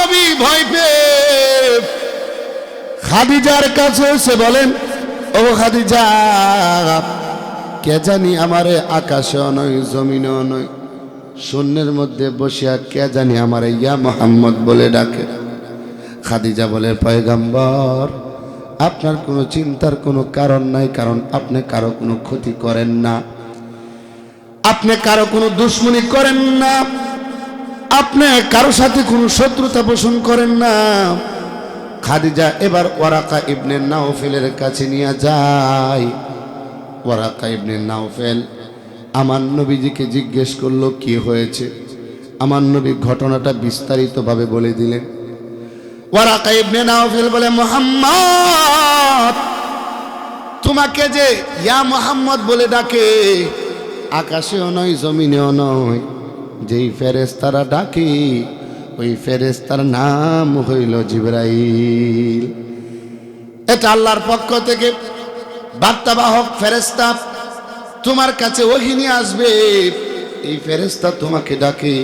নবী ভয় পেয়ে খাদিজার কাছে এসে বলেন, ও খাদিজা, কে জানি আমারে আকাশেও নয় জমিনেও নয় শূন্যের মধ্যে বসিয়া কে জানি আমারে ইয়া মুহাম্মদ বলে ডাকে। খাদিজা বলে, পয়গম্বর, আপনার কোনো চিন্তার কোনো কারণ নাই, কারণ আপনি কারো কোনো ক্ষতি করেন না, আপনি কারো কোনো দুশ্মনী করেন না, আপনি কারো সাথে কোনো শত্রুতা পোষণ করেন না। খাদিজা এবার ওয়ারাকা ইবনে নাওফেলের কাছে নিয়ে যায়। ওয়ারাকা ইবনে নাওফেল আমার নবীজিকে জিজ্ঞেস করলো কি হয়েছে। আমার নবী ঘটনাটা বিস্তারিতভাবে বলে দিলেন। ওয়ারাকা ইবনে নাওফেল বলে, মুহাম্মদ, তোমাকে যে ইয়া মুহাম্মদ বলে ডাকে আকাশেও নয় জমিনেও নয়, যেই ফেরেশতারা ডাকে ওই ফেরেশতার নাম হইল জিবরাইল। এটা আল্লাহর পক্ষ থেকে বার্তাবাহক ফেরেশতা তোমার কাছে ওহী নিয়ে আসবে। এই ফেরেশতা তোমাকে ডাকে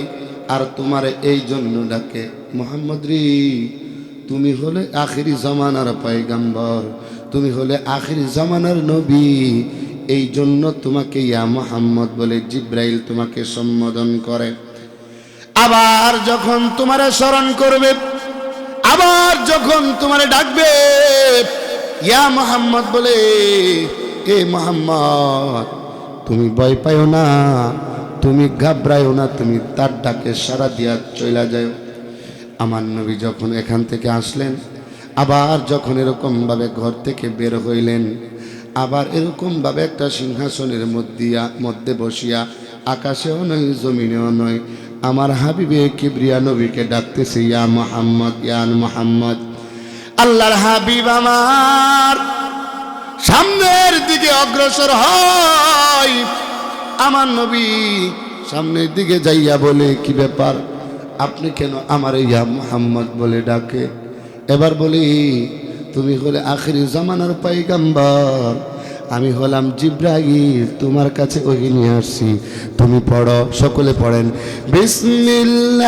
আর তোমার এই জন্য ডাকে, মুহাম্মদ রে, তুমি হলে আখিরি জামানার পয়গম্বর, তুমি হলে আখিরি জামানার নবী, এই জন্য তোমাকে ইয়া মুহাম্মদ বলে জিবরাইল তোমাকে সম্বোধন করে। আবার যখন তোমারে স্মরণ করবে, আবার যখন তোমারে ডাকবে ইয়া মুহাম্মদ বলে, এ মুহাম্মদ, তুমি ভয় পাইও না, তুমি ঘাবড়াইও না, তুমি তার ডাকে সাড়া দিয়া চলে যাও। আমার নবী যখন এখান থেকে আসলেন, আবার যখন এরকমভাবে ঘর থেকে বের হইলেন, আবার এরকমভাবে একটা সিংহাসনের মধ্যে বসিয়া আকাশেও নয় জমিনেও নয় আমার হাবিবে কিবরিয়া নবীকে ডাকতেছে, ইয়া মুহাম্মদ, ইয়া মুহাম্মদ। আল্লাহর হাবিব আমার সামনের দিকে অগ্রসর হয়। আমার নবী সামনের দিকে যাইয়া বলে, কি ব্যাপার, আপনি কেন আমার ইয়া মুহাম্মদ বলে ডাকে? এবার বলি, তুমি হলে আখিরি জামানার পয়গম্বর, আমি হলাম জিবরাইল, তোমার কাছে ওহী নিয়ে আসছি, তুমি পড়ো। সকলে পড়েন, বিসমিল্লাহির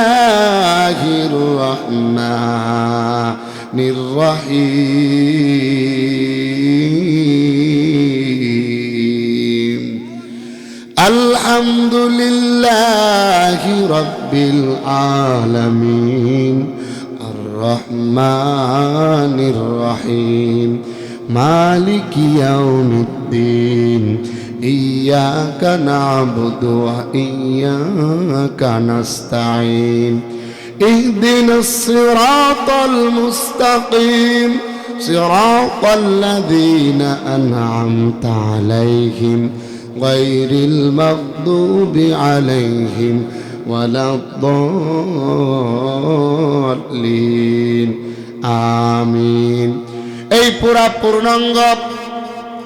রহমানির রহিম, আলহামদুলিল্লাহি রাব্বিল আলামিন, আর রহমানির রহিম, মালিকি ইয়াউমিদ্দিন, ইয়্যাকা না'বুদু ওয়া ইয়্যাকা নাস্তাঈন, ইহদিনাস সিরাতাল মুস্তাকিম, সিরাতাল লাযীনা আন'আমতা আলাইহিম গায়রিল মাগদুবি আলাইহিম ওয়ালাদ-দাল্লিন, আমিন। এই পুরা পূর্ণাঙ্গ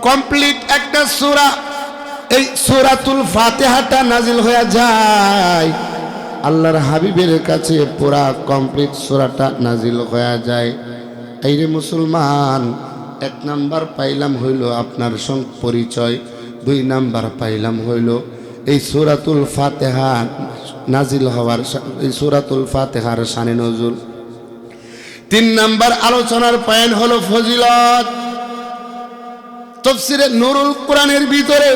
কমপ্লিট একটা সূরা, এই সূরাতুল ফাতিহাটা নাজিল হয়ে যায় আল্লাহর হাবিবের কাছে, পুরা কমপ্লিট সূরাটা নাজিল হয়ে যায়। এই রে মুসলমান, এক নাম্বার পাইলাম হইল আপনার পরিচয়, দুই নাম্বার পাইলাম হইল এই সূরাতুল ফাতিহা নাজিল হওয়ার, এই সূরাতুল ফাতিহার শানে নজুল। তিন নাম্বার আলোচনার পয়েন্ট হলো ফজিলত। তাফসীরে নুরুল কোরআনের ভিতরে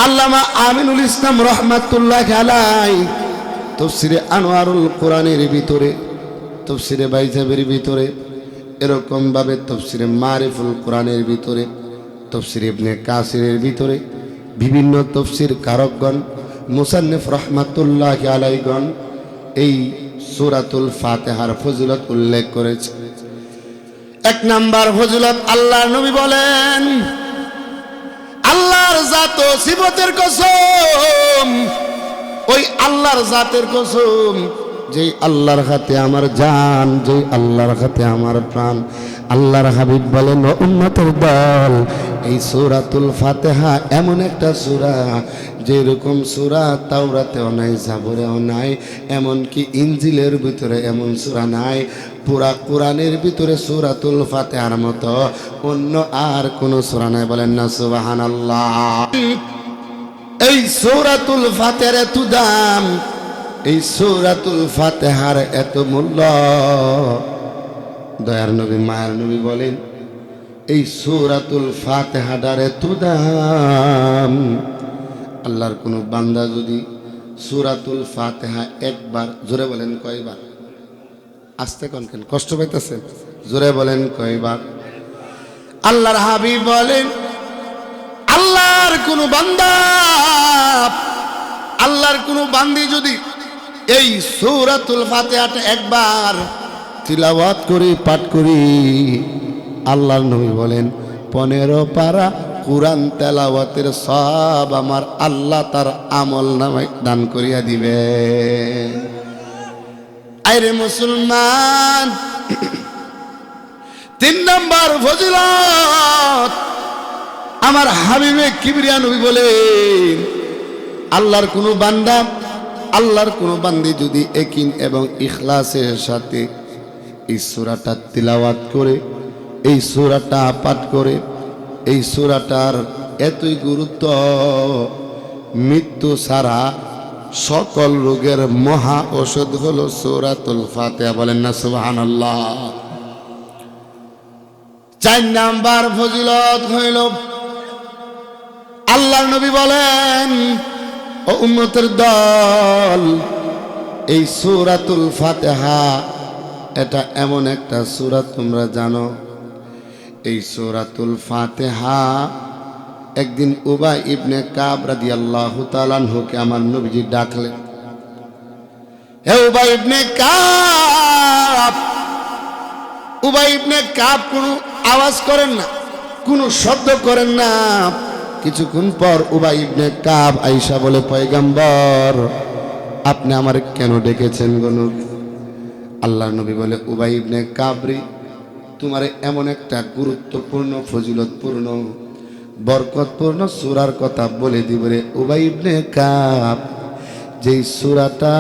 আল্লামা আমিনুল ইসলাম রাহমাতুল্লাহি আলাইহি তাফসীরে আনোয়ারুল কোরআনের ভিতরে, তাফসীরে বাইজাবের ভিতরে, এরকম ভাবে তাফসীরে মারিফুল কোরআনের ভিতরে, তাফসীর ইবনে কাসিরের ভিতরে বিভিন্ন তাফসীর কারকগণ মুসান্নিফ রাহমাতুল্লাহি আলাইহিগণ এই সূরাতুল ফাতিহার ফজিলত উল্লেখ করেছে। এক নাম্বার ফজিলত, আল্লাহর নবী বলেন, আল্লাহর জাত ও সিফতের কসম, ওই আল্লাহর জাতের কসম যেই আল্লাহর হাতে আমার জান, যেই আল্লাহর হাতে আমার প্রাণ। আল্লাহর হাবিব বলেন, ও উম্মতের দল, এই সূরাতুল ফাতিহা এমন একটা সূরা যেরকম সূরা তাওরাতেও নাই, জাবুরেও নাই, এমনকি ইনজিলের ভিতরে এমন সূরা নাই। পুরা কোরআনের ভিতরে সূরাতুল ফাতিহার মতো অন্য আর কোন সূরা নাই। বলেন না সুবহানাল্লাহ। এই সূরাতুল ফাতিহার এত দাম, এই সূরাতুল ফাতিহার এত মূল্য, দয়ার নবী মায়ার নবী বলেন এই সূরাতুল ফাতিহার এত দাম। আল্লাহর কোন বান্দা যদি সূরাতুল ফাতিহা একবার, জোরে বলেন কয়বার? আস্তে কোন কেন, কষ্ট পাইতেছেন? জোরে বলেন কয়বার? আল্লাহর হাবিব বলেন আল্লাহর কোন বান্দা, আল্লাহর কোন বান্দি যদি এই সূরাতুল ফাতিহাটা একবার তিলাওয়াত করি, পাঠ করি, আল্লাহর নবী বলেন 15 পারা কুরআন তেলাওয়াতের সব আমার আল্লাহ তার আমল নামায় দান করিয়া দিবে। আরে মুসলমান, 3 নম্বর ফজিলত আমার হাবিবে কিবরিয়া নবী বলেন আল্লাহর কোন বান্দা, আল্লাহর কোন বান্দি যদি ইয়াকিন এবং ইখলাসের সাথে এই সূরাটা তিলাওয়াত করে, এই সূরাটা পাঠ করে, এই সূরাটার এতই গুরুত্ব, মৃত্যু ছাড়া সকল রোগের মহা ঔষধ হলো সূরাতুল ফাতিহা। বলেন না সুবহানাল্লাহ। 4 নাম্বার ফজিলত হইল আল্লাহর নবী বলেন ও উম্মতের দল, এই সূরাতুল ফাতিহা এটা এমন একটা সূরা, তোমরা জানো এই সূরাতুল ফাতিহা একদিন উবাই ইবনে কাব রাদিয়াল্লাহু তাআলা আনহুকে আমার নবীজি ডাকলেন, হে উবাই ইবনে কাব। উবাই ইবনে কাব কোনো আওয়াজ করেন না, কোনো শব্দ করেন না। কিছুক্ষণ পর উবাই ইবনে কাব আয়েশা বলে, পয়গম্বর আপনি আমার কেন ডেকেছেন গো নবী? আল্লাহর নবী বলে, উবাই ইবনে কাব রে, তোমার এমন একটা গুরুত্বপূর্ণ ফজিলতপূর্ণ বরকতপূর্ণ সূরার কথা বলে দিব রে উবাই ইবনে কাব, যেই সূরাটা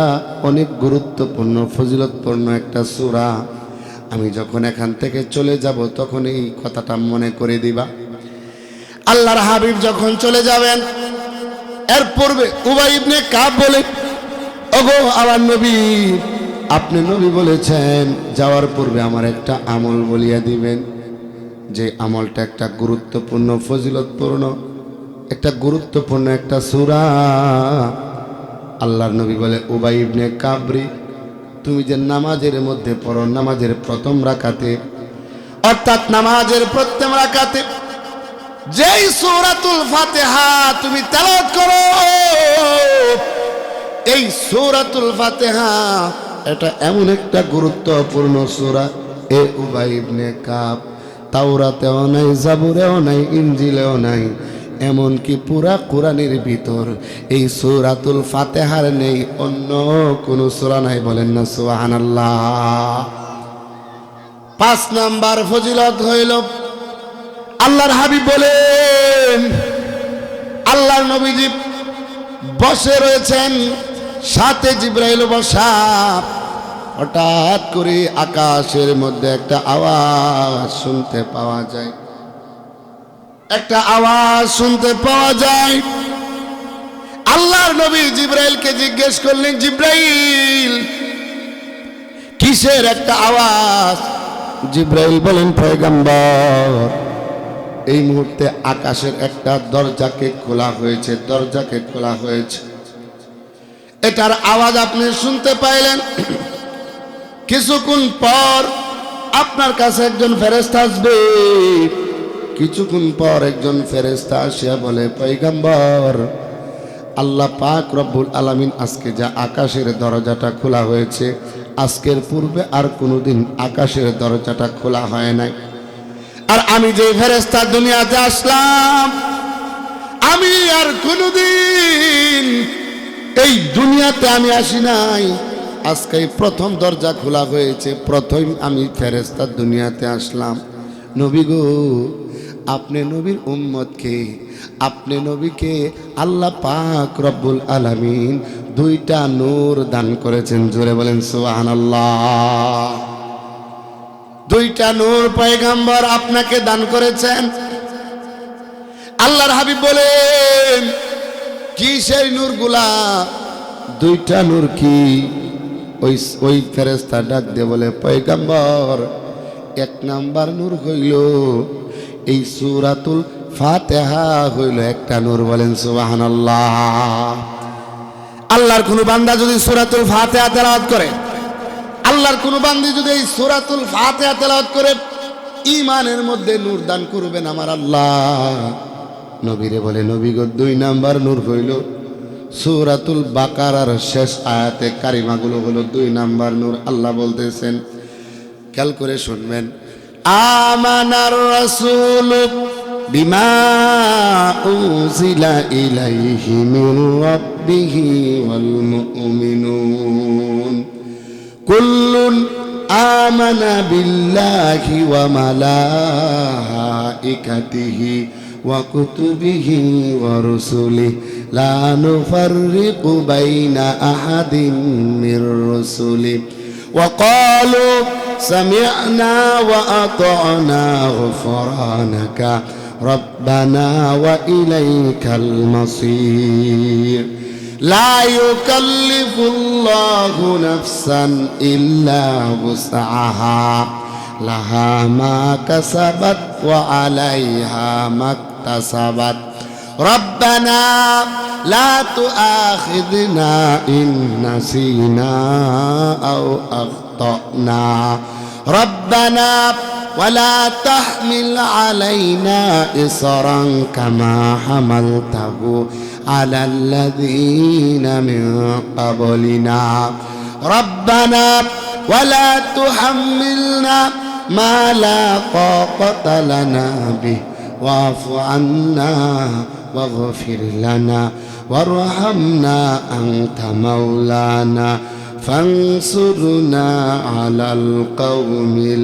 অনেক গুরুত্বপূর্ণ ফজিলতপূর্ণ একটা সূরা। আমি যখন এখান থেকে চলে যাব তখন এই কথাটা মনে করে দিবা। আল্লাহর হাবিব যখন চলে যাবেন, এর পূর্বে উবাই ইবনে কাব বলে, ওগো আমার নবী, আপনি নবী বলেছেন যাওয়ার পূর্বে আমার একটা আমল বলিয়া দিবেন, যে আমলটা একটা গুরুত্বপূর্ণ ফজিলতপূর্ণ একটা গুরুত্বপূর্ণ একটা সূরা। আল্লাহর নবী বলে, উবাই ইবনে কাব রে, তুমি যে নামাজের মধ্যে পড়ো, নামাজের প্রথম রাকাতে, অর্থাৎ নামাজের প্রথম রাকাতে যেই সূরাতুল ফাতিহা তুমি তেলাওয়াত করো, এই সূরাতুল ফাতিহা এটা এমন একটা গুরুত্বপূর্ণ সূরা, এ উবাই ইবনে কাব, তাওরাতেও নাই, জাবুরেও নাই, ইনজিলেও নাই, এমনকি পুরা কোরআনের ভিতর এই সূরাতুল ফাতিহার নেই, অন্য কোন সূরা নাই। বলেন না সুবহানাল্লাহ। 5 নাম্বার ফজিলত হইল আল্লাহর হাবিব বলেন, আল্লাহর নবীজি বসে রয়েছেন, সাথে জিবরাইল বসা। হঠাৎ করে আকাশের মধ্যে একটা আওয়াজ শুনতে পাওয়া যায়, একটা আওয়াজ শুনতে পাওয়া যায়। আল্লাহর নবী জিবরাইলকে জিজ্ঞেস করলেন, জিবরাইল কিসের একটা আওয়াজ? জিবরাইল বলেন, পয়গম্বর এই মুহূর্তে আকাশের একটা দরজাকে খোলা হয়েছে, দরজাকে খোলা হয়েছে, এটার আওয়াজ আপনি শুনতে পাইলেন। কিছুক্ষণ পর আপনার কাছে একজন ফেরেশতা আসবে। কিছুক্ষণ পর একজন ফেরেশতা আসিয়া বলে, পয়গম্বর আল্লাহ পাক রব্বুল আলামিন আজকে যা আকাশের দরজাটা খোলা হয়েছে, আজকের পূর্বে আর কোনোদিন আকাশের দরজাটা খোলা হয় নাই। আর আমি যে ফেরেশতা দুনিয়াতে আসলাম, আমি আর কোনোদিন এই দুনিয়াতে আমি আসি নাই, আজকে প্রথম দরজা খোলা হয়েছে, প্রথম আমি ফেরেশতা দুনিয়াতে আসলাম। নবী গো, আপনি নবীর উম্মতকে, আপনি নবীকে আল্লাহ পাক রব্বুল আলামিন 2টা নূর দান করেছেন। জোরে বলেন সুবহানাল্লাহ। 2টা নূর পয়গম্বর আপনাকে দান করেছেন। আল্লাহর হাবিব বলেন, কি সেই নূরগুলা? দুইটা নূর কি? ওই ওই ফেরেশতা ডাক দিয়ে বলে, পয়গম্বর, এক নাম্বার নূর হইল এই সূরাতুল ফাতিহা হইল একটা নূর। বলেন সুবহানাল্লাহ। আল্লাহর কোন বান্দা যদি সূরাতুল ফাতিহা তেলাওয়াত করে, আল্লাহর কোন বান্দা যদি এই সূরাতুল ফাতিহা তেলাওয়াত করে, ঈমানের মধ্যে নূর দান করবেন আমার আল্লাহ। নবীরে বলে, নবী গো, দুই নাম্বার নূর হইল সূরাতুল বাকারার শেষ আয়াতে কারিমাগুলো হলো দুই নাম্বার নূর। আল্লাহ বলতেছেন, খেয়াল করে শুনবেন, আমানার রাসূল বিমা উনজিলা ইলাইহি মির রাব্বিহি ওয়াল মুমিনুন কুল্লুন আমানা বিল্লাহি ওয়া মালাইকাতিহি ওয়া কুতুবিহি ওয়া রুসুলিহি লা নুফাররিকু বাইনা আহাদিন মির রুসুলিহি ওয়া ক্বালু সামি'না ওয়া আতা'না গুফরানাকা রব্বানা ওয়া ইলাইকাল মাসীর। লা ইউকাল্লিফুল্লাহু নাফসান ইল্লা ওয়াসআহা লাহা মা কাসাবাত ওয়া আলাইহা মাকতাসাবাত রব্বানা লা তুআখিযনা ইন নাসিনা আও আখতানা রব্বানা ওয়ালা তাহমিল আলাইনা ইসরান কামা হামালতাহু আলাল্লাযীনা মিন ক্বাবলিনা রব্বানা ওয়ালা তুহাম্মিলনা মা লা তাকাতা লানা বিহি ওয়াফু আন্না ওয়াগফির লানা ওয়ারহামনা আনতা মাওলানা ফানসুরনা আলাল কওমিল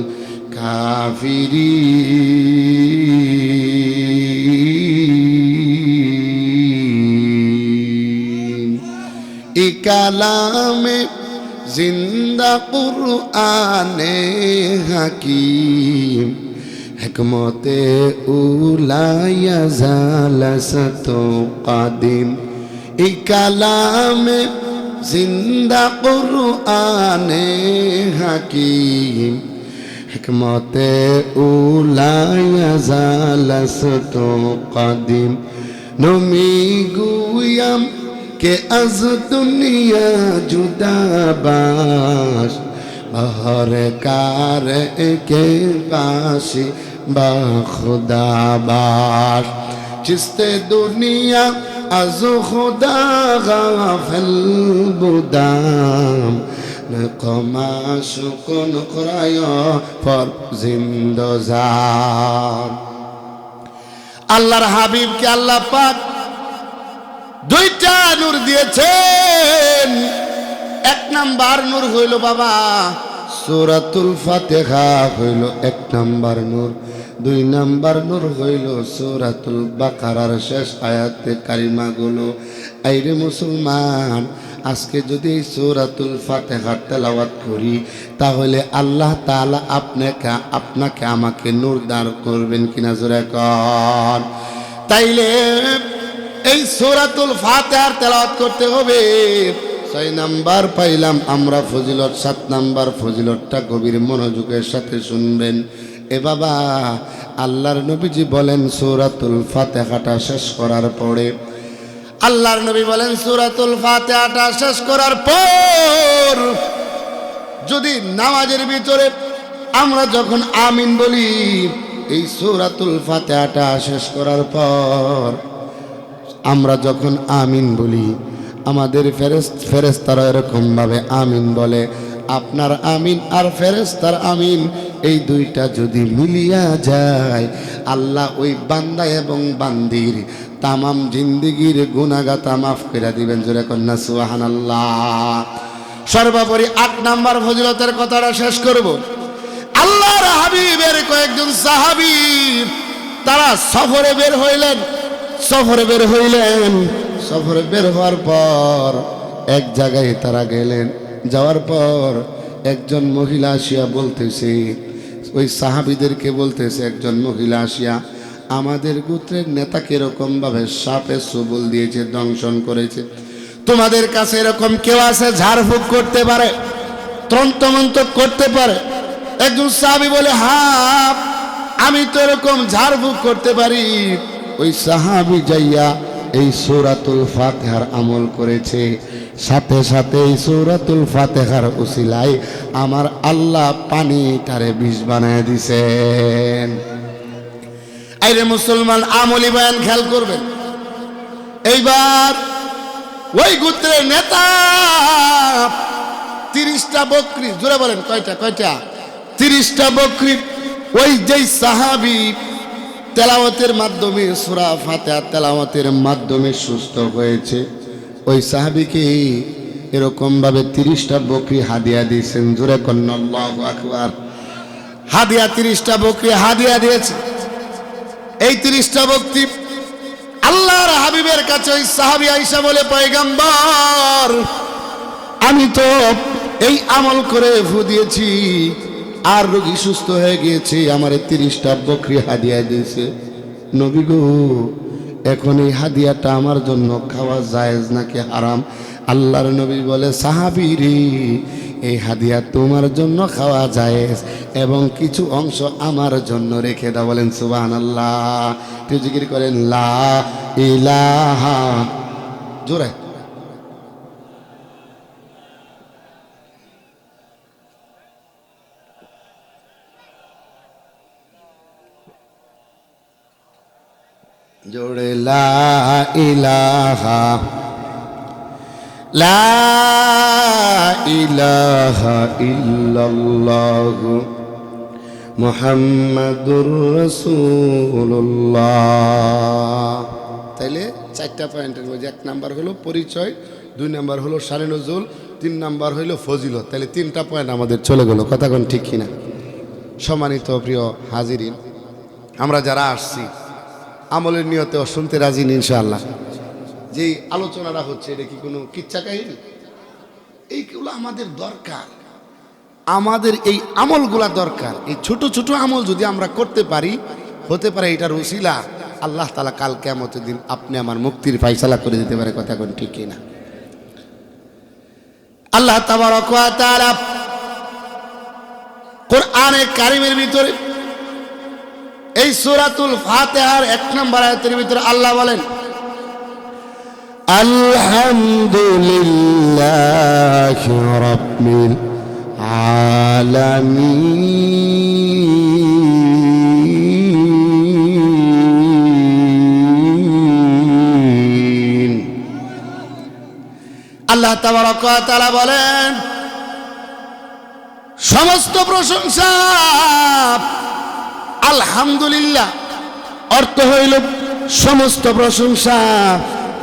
কাফিরিন। ই কালামে জিন্দা কুরআনে হাকিম হিকমতে উলায়া জালাসত কাদিম। এই কালামে জিন্দা কুরআনে হাকিম হিকমতে উলায়া জালাসত কাদিম। নমি গুয়াম কে আজ দুনিয়া জুদাবাস বহর কার के पासी बा खुदा बाश चिस्ते दुनिया از خدا غافل بودم نقماش کن قرایا فر زندازار। আল্লাহর হাবিবকে আল্লাহ পাক দুইটা নূর দিয়েছেন। এক নাম্বার নূর হইল বাবা সূরাতুল ফাতিহা হইল এক নাম্বার নূর। দুই নাম্বার নূর হইল সূরাতুল বাকারার শেষ আয়াতে কারিমাগুলো। আইরে মুসলমান, আজকে যদি সূরাতুল ফাতিহা তেলাওয়াত করি তাহলে আল্লাহ তাআলা আপনাকে আমাকে নূর দান করবেন কিনা জোরে কর। তাইলে এই সূরাতুল ফাতিহার তেলাওয়াত করতে হবে। 6 নাম্বার পাইলাম আমরা ফজিলত। 7 নাম্বার ফজিলতটা গভীর মনোযোগের সাথে শুনবেন। এ বাবা, আল্লাহর নবীজি বলেন সূরাতুল ফাতিহাটা শেষ করার পরে, আল্লাহর নবী বলেন সূরাতুল ফাতিহাটা শেষ করার পর যদি নামাজের ভিতরে আমরা যখন আমিন বলি, এই সূরাতুল ফাতিহাটা শেষ করার পর আমরা যখন আমিন বলি, আমাদের ফেরেশতারা এরকম ভাবে আমিন বলে। আপনার আমিন আর ফেরেশতার আমিন এই দুইটা যদি মিলিয়া যায়, আল্লাহ ওই বান্দা এবং বান্দির তামাম জিন্দেগির গুনাহগাতা মাফ করে দিবেন। জোরে কন্যা সুবহানাল্লাহ। সর্বোপরি 8 নাম্বার ফজিলতের কথাটা শেষ করব। আল্লাহর হাবিবের কয়েকজন সাহাবী তারা সফরে বের হইলেন। সফরে বের হওয়ার পর এক জায়গায় তারা গেলেন। যাওয়ার পর একজন মহিলা আসিয়া বলতেছে, ওই সাহাবীদেরকে বলতেছে, একজন মহিলা আসিয়া, আমাদের গোত্রের নেতাকে এরকম ভাবে সাপে সবল দিয়েছে, দংশন করেছে, তোমাদের কাছে এরকম কেউ আছে ঝাড়ফুঁক করতে পারে, তন্ত্রমন্ত্র করতে পারে? একজন সাহাবী বলে, হ্যাঁ আমি তো এরকম ঝাড়ফুঁক করতে পারি। ওই সাহাবী যাইয়া এই সূরাতুল ফাতিহার আমল করেছে, সাথে সাথে এই সূরাতুল ফাতিহার উসিলায় আমার আল্লাহ পানিটারে বিষ বানায় দিছেন। আইরে মুসলমান, আমলি বয়ান খেয়াল করবেন। এইবার ওই গোত্রের নেতা 30টা বকরি, জোরে বলেন কয়টা? 30টা বকরি ওই যেই সাহাবী তেলাওয়াতের মাধ্যমে সূরা ফাতিহা তেলাওয়াতের মাধ্যমে সুস্থ হয়েছে, ওই সাহাবীকে এরকম ভাবে 30টা বকরি হাদিয়া দিয়েছেন। জোরে কন্না আল্লাহু আকবার। হাদিয়া 30টা বকরি হাদিয়া দিয়েছে। এই 30টা বকরি আল্লাহর হাবিবের কাছে ওই সাহাবী আয়েশা বলে, পয়গম্বর আমি তো এই আমল করে ফু দিয়েছি আর রোগী সুস্থ হয়ে গিয়েছে, আমারে 30টা বকরি হাদিয়া দিয়েছে। নবী গো, এখন এই হাদিয়াটা আমার জন্য খাওয়া জায়েজ নাকি হারাম? আল্লাহর নবী বলে, সাহাবী রে, এই হাদিয়া তোমার জন্য খাওয়া জায়েজ এবং কিছু অংশ আমার জন্য রেখে দাও। বলেন সুবহানাল্লাহ। তুই জিকির করেন লা ইলাহা, জোরে জোরে লা ইলাহা, লা ইলাহা ইল্লাল্লাহ মুহাম্মাদুর রাসূলুল্লাহ। তাইলে 4টা পয়েন্টের মধ্যে 1 নাম্বার হলো পরিচয়, 2 নাম্বার হলো শানে নজুল, 3 নাম্বার হলো ফজিলত। তাহলে 3টা পয়েন্ট আমাদের চলে গেল। কথা কোন ঠিক কিনা? সম্মানিত প্রিয় হাজিরিন, আমরা যারা আসছি আমলের নিয়তে শুনতে রাজি ইনশাআল্লাহ। যেই আলোচনাটা হচ্ছে এটা কি কোনো কিচ্ছা কাহিনী? এইগুলো আমাদের দরকার, আমাদের এই আমলগুলা দরকার। এই ছোট ছোট আমল যদি আমরা করতে পারি, হতে পারে এটার উসিলা আল্লাহ তাআলা কাল কিয়ামতের দিন আপনি আমার মুক্তির ফায়সালা করে দিতে পারে। কথা কোন ঠিক কিনা? আল্লাহ তাবারক ওয়া তাআলা কোরআনে কারীমের ভিতরে এই সূরাতুল ফাতিহার 1 নম্বর আয়াতের ভিতরে আল্লাহ বলেন, আলহামদুলিল্লাহি রাব্বিল আলামিন। আল্লাহ তাবারক ওয়া তাআলা বলেন, সমস্ত প্রশংসা, আলহামদুলিল্লাহ অর্থ হইল সমস্ত প্রশংসা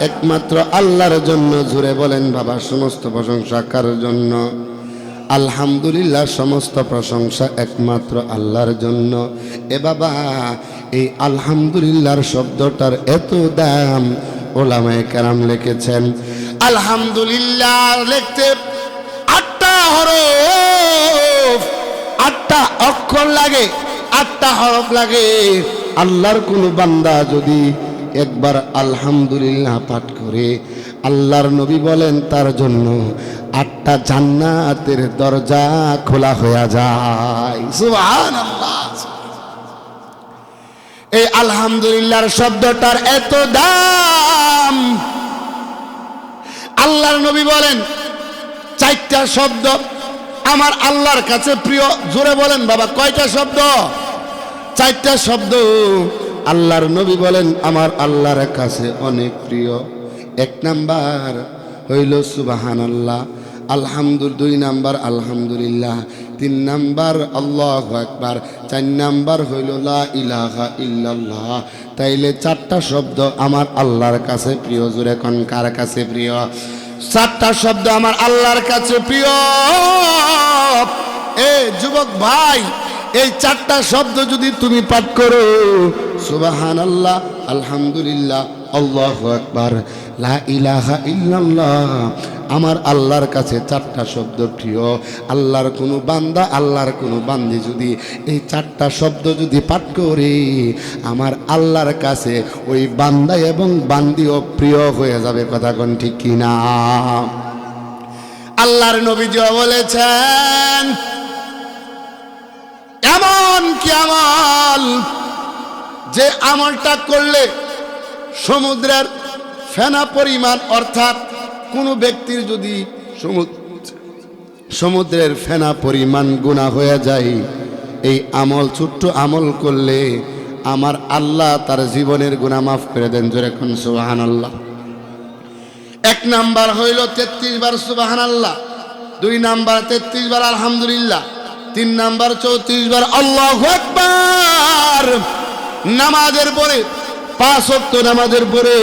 একমাত্র আল্লাহর জন্য। জুড়ে বলেন বাবা, সমস্ত প্রশংসা কার জন্য? আলহামদুলিল্লাহ, সমস্ত প্রশংসা একমাত্র আল্লাহর জন্য। এ বাবা, এই আলহামদুলিল্লাহর শব্দটার এত দাম ওলামায়ে কেরাম লিখেছেন। আলহামদুলিল্লাহ লিখতে 8টা হরফ, 8টা অক্ষর লাগে, 8টা হরফ লাগে। আল্লাহর কোন বান্দা যদি একবার আলহামদুলিল্লাহ পাঠ করে, আল্লাহর নবী বলেন তার জন্য 8টা জান্নাতের দরজা খোলা হয়ে যায়। সুবহানাল্লাহ। এই আলহামদুলিল্লাহর শব্দটার এত দাম। আল্লাহর নবী বলেন 4টা শব্দ আমার আল্লাহর কাছে প্রিয়। জোরে বলেন বাবা, কয়টা শব্দ? 4টা শব্দ আল্লাহর নবী বলেন আমার আল্লাহর কাছে অনেক প্রিয়। 1 নাম্বার হইল সুবহানাল্লাহ, আলহামদুলিল্লাহ। 2 নাম্বার আলহামদুলিল্লাহ। 3 নাম্বার আল্লাহু আকবার। 4 নাম্বার হইল লা ইলাহা ইল্লাল্লাহ। তাইলে 4টা শব্দ আমার আল্লাহর কাছে প্রিয়। জোরে কোন কার কাছে প্রিয়? 4টা শব্দ আমার আল্লাহর কাছে প্রিয়। এ যুবক ভাই, এই 4টা শব্দ যদি তুমি পাঠ করো, সুবহানাল্লাহ, আলহামদুলিল্লাহ, আল্লাহু আকবার, লা ইলাহা ইল্লাল্লাহ। আমার আল্লাহর কাছে চারটা শব্দ প্রিয়। আল্লাহর কোনো বান্দা, আল্লাহর কোনো বান্দি যদি এই চারটা শব্দ যদি পাঠ করে, আমার আল্লাহর কাছে ওই বান্দা এবং বান্দিও প্রিয় হয়ে যাবে। কথা কোন ঠিক কিনা? আল্লাহর নবীজিও বলেছেন, এমন কি আমল যে আমলটা করলে সমুদ্রের ফেনা পরিমাণ, অর্থাৎ কোনো ব্যক্তির যদি সমুদ্রের ফেনা পরিমাণ গুনাহ হয়ে যায়, এই আমল, ছোট্ট আমল করলে আমার আল্লাহ তার জীবনের গুনাহ মাফ করে দেন। জোরে কোন সুবহানাল্লাহ। এক নাম্বার হইল 33 বার সুবহানাল্লাহ, 2 নাম্বার 33 বার আলহামদুলিল্লাহ, 3 নাম্বার 34 বার আল্লাহু আকবার। নামাজের পরে 5 ওয়াক্ত নামাজের পরে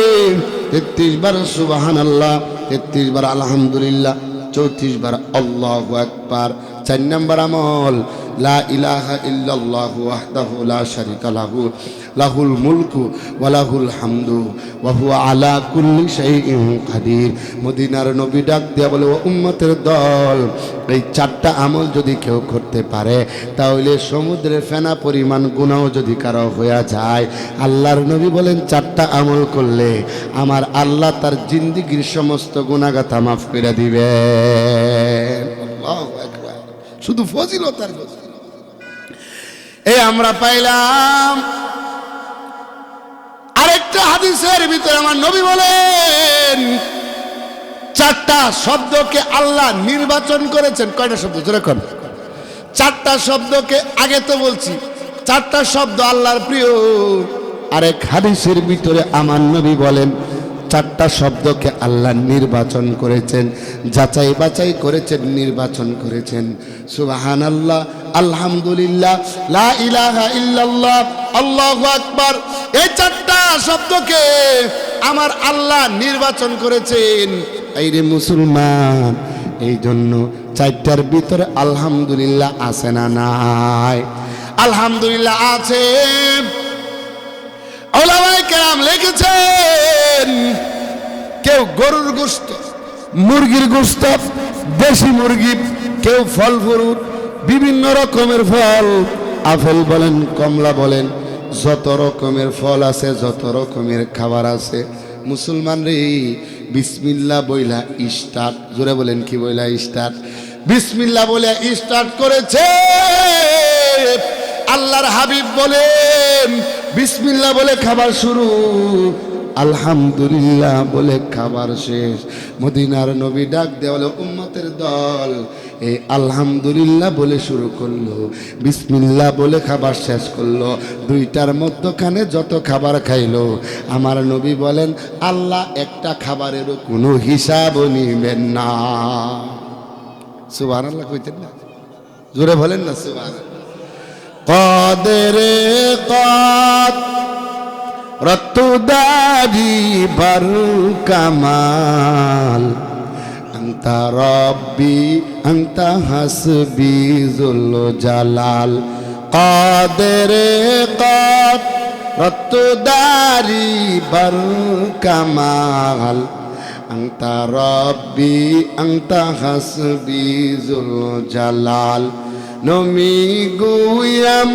33 বার সুবহানাল্লাহ, 33 বার আলহামদুলিল্লাহ, 34 বার আল্লাহু আকবার। 4 নাম্বার আমল, লা ইলাহা ইল্লাল্লাহু ওয়াহদাহু লা শারীকা লাহু, লাহুল মুলকু ওয়া লাহুল হামদু ওয়া হুয়া আলা কুল্লি শাইইন কাদির। মদিনার নবী ডাক দিয়া বলে, ও উম্মতের দল, এই 4টা আমল যদি কেউ করতে পারে, তাহলে সমুদ্রের ফেনা পরিমাণ গুনাহ যদি কারো হয়ে যায়, আল্লাহর নবী বলেন 4টা আমল করলে আমার আল্লাহ তার জিন্দেগীর সমস্ত গুনাহগাথা মাফ করে দিবেন। আল্লাহু আকবার। শুধু ফজিলত আর ফজিলত। এই আমরা পাইলাম আরেকটা হাদিসের ভিতরে আমার নবী বলেন, 4টা শব্দকে আল্লাহ নির্বাচন করেছেন। কয়টা শব্দ? জোরে কোন? 4টা শব্দকে, আগে তো বলছি 4টা শব্দ আল্লাহর প্রিয়। আরেক হাদিসের ভিতরে আমার নবী বলেন, 4টা শব্দকে আল্লাহ নির্বাচন করেছেন, যাচাই বাছাই করেছেন, নির্বাচন করেছেন। সুবহানাল্লাহ, আলহামদুলিল্লাহ, লা ইলাহা ইল্লাল্লাহ, আল্লাহু আকবার। এই 4টা শব্দকে আমার আল্লাহ নির্বাচন করেছেন। এই রে মুসলমান, এই জন্য 4টার ভিতরে আলহামদুলিল্লাহ আছে না নাই? আলহামদুলিল্লাহ আছে। ওলামায়ে কেরাম লিখেছেন, কেউ গরুর গোশত, মুরগির গোশত, দেশি মুরগি, কেউ ফল ফ্রুট, বিভিন্ন রকমের ফল, আপেল বলেন, কমলা বলেন, যত রকমের ফল আছে, যত রকমের খাবার আছে, মুসলমান রে বিসমিল্লাহ বইলা স্টার্ট। জোরে বলেন, কি বইলা স্টার্ট? বিসমিল্লাহ বলে স্টার্ট করেছে। আল্লাহর হাবিব বলেন, বিসমিল্লাহ বলে খাবার শুরু, আলহামদুলিল্লাহ বলে খাবার শেষ। মদিনার নবী ডাক দেয়া বলে, উম্মতের দল, এই আলহামদুলিল্লাহ বলে শুরু করলো, বিসমিল্লাহ বলে খাবার শেষ করলো, 2টার মধ্যখানে যত খাবার খাইলো, আমার নবী বলেন আল্লাহ একটা খাবারেরও কোনো হিসাব নিবেন না। সুবহানাল্লাহ কইতেন না? জোরে বলেন না সুবহানাল্লাহ। কাদেরে কাদ রত্তুদারি বার কামাল, আনতা রব্বি আনতা হাসবি জুল জালাল। কাদেরে কাদ রত্তুদারি বার কামাল, আনতা রব্বি আনতা হাসবি জুল জালাল। নমি গুয়াম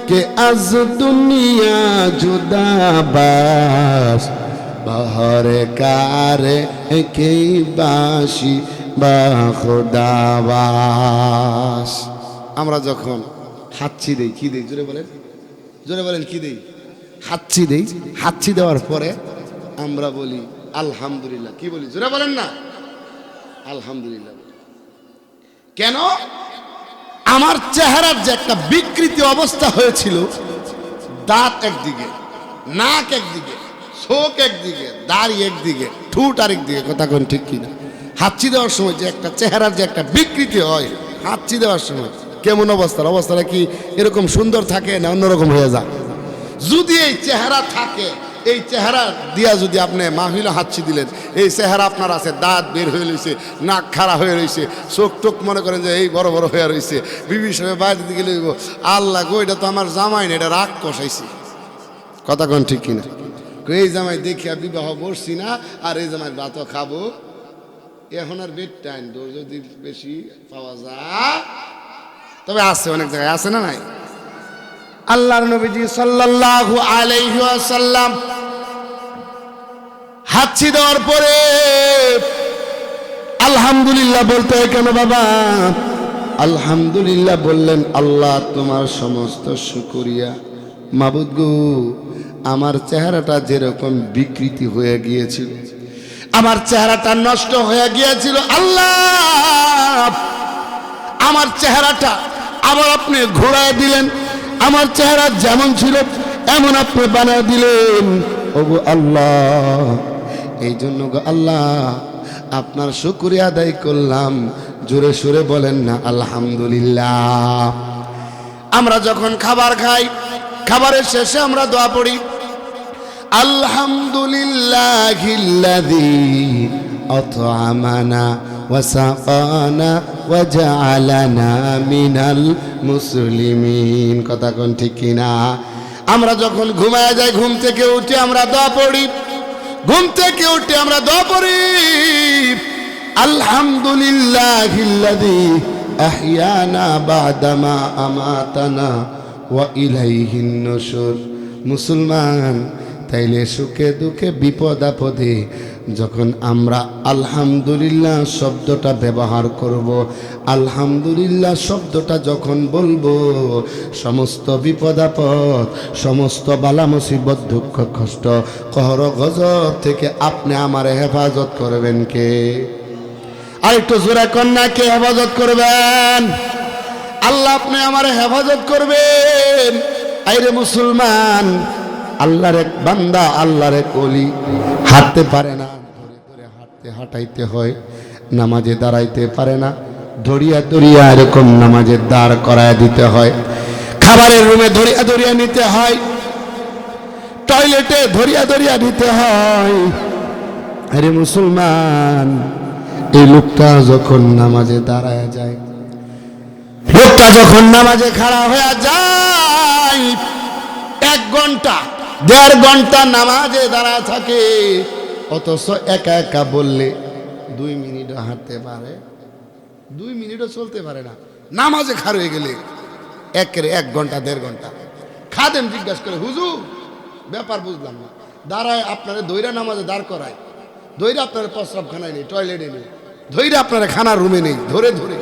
কে আজ দুনিয়া জুদাবাস, বহরে কারে কে বাসি বা খুদাবাস। আমরা যখন হাঁচি দেই, কি দেই? জোরে বলেন, জোরে বলেন, কি দেই? হাঁচি দেই। হাঁচি দেওয়ার পরে আমরা বলি আলহামদুলিল্লাহ। কি বলি? জোরে বলেন না, আলহামদুলিল্লাহ। কেন? আমার চেহারার যে একটা বিকৃতি অবস্থা হয়েছিল, দাঁত একদিকে, নাক একদিকে, চোখ একদিকে, দাড়ি একদিকে, ঠোঁট আরেকদিকে, কথা কোন ঠিক কিনা? হাঁচি দেওয়ার সময় যে একটা চেহারার যে একটা বিকৃতি হয়, হাঁচি দেওয়ার সময় কেমন অবস্থাটা কি এরকম সুন্দর থাকে না অন্যরকম হয়ে যায়? যদি এই চেহারা থাকে, এই চেহারা দিয়া যদি আপনি মাহফিলে হাঁচি দিলেন, এই চেহারা আপনার আছে, দাঁত বের হয়ে রয়েছে, নাক খাড়া হয়ে রয়েছে, চোখ টোক মনে করেন যে এই বড় বড় হয়ে রয়েছে, বিবির সময় বাইরে দিকে আল্লাহ গো, এটা তো আমার জামাই না, এটা রাগ কষাইছি। কথা কোন ঠিক কিনা? এই জামাই দেখিয়া বিবাহ বসছি না, আর এই জামাই ভাতও খাবো। এখন আর বেড টাইম দৌড় যদি বেশি পাওয়া যায়, তবে আছে অনেক জায়গায়, আছে না নাই? আল্লাহর নবীজি সাল্লাল্লাহু আলাইহি ওয়াসাল্লাম হাঁচি দেওয়ার পরে আলহামদুলিল্লাহ বলতে হয় কেন বাবা? আলহামদুলিল্লাহ বললেন, আল্লাহ তোমার সমস্ত শুকরিয়া। মাবুদ গো, আমার চেহারাটা যেরকম বিকৃতি হয়ে গিয়েছিল, আমার চেহারাটা নষ্ট হয়ে গিয়েছিল, আল্লাহ আমার চেহারাটা আবার আপনি ঘোরায় দিলেন, আমার চেহারা যেমন ছিল এমন আপনি বানিয়ে দিলেন। ওগো আল্লাহ, এই জন্য গো আল্লাহ আপনার শুকরিয়া আদায় করলাম। জোরে সুরে বলেন না আলহামদুলিল্লাহ। আমরা যখন খাবার খাই, খাবারের শেষে আমরা দোয়া পড়ি, আলহামদুলিল্লাহিল্লাযী আত'আমানা ওয়া সাকানা ওয়া জাআলানা মিনাল মুসলিমিন। কথা কোন ঠিক কিনা? আমরা যখন ঘুমায় যাই, ঘুম থেকে উঠে আমরা দোয়া পড়ি, ঘুম থেকে উঠে আমরা দোয়া পড়ি, আলহামদুলিল্লাহিল্লাযী আহইয়ানা বা'দামা আমাতানা ওয়া ইলাইহিন নুশুর। মুসলমান, তাইলে সুখে দুঃখে বিপদ আপদে যখন আমরা আলহামদুলিল্লাহ শব্দটা ব্যবহার করব, আলহামদুলিল্লাহ শব্দটা যখন বলবো, সমস্ত বিপদ আপদ, সমস্ত বালা মুসিবত, দুঃখ কষ্ট, কহর গজব থেকে আপনি আমার হেফাজত করবেন কে? আর একটু জোরে কন্যাকে হেফাজত করবেন? আল্লাহ আপনি আমার হেফাজত করবেন। আইরে মুসলমান, আল্লাহর এক বান্দা, আল্লাহর এক ওলি, হাঁটতে পারে না, ধরে ধরে হাঁটাইতে হয়, নামাজে দাঁড়াইতে পারে না, ধরিয়া ধরিয়া এরকম নামাজে দাঁড় করায় দিতে হয়, খাবারের রুমে ধরিয়া ধরিয়া নিতে হয়, টয়লেটে ধরিয়া ধরিয়া নিতে হয়। আরে মুসলমান, এই লোকটা যখন নামাজে দাঁড়ায় যায়, লোকটা যখন নামাজে খাড়া হয়ে যায়, 1 ঘন্টা 1.5 ঘন্টা নামাজে দাঁড়া থাকে, অথচ একা একা বললে 2 মিনিটও হাঁটতে পারে, 2 মিনিটও চলতে পারে না। নামাজে খাড়া হয়ে গেলে 1 ঘন্টা 1.5 ঘন্টা। খাদেম জিজ্ঞাসা করে, হুজুর ব্যাপার বুঝলাম না, দাঁড়ায় আপনারা দইরা নামাজে দাঁড় করায়, দইরা আপনারা প্রস্রাবখানায় নেই, টয়লেটে নেই, ধৈর্য আপনারা খানার রুমে নেই, ধরে ধরে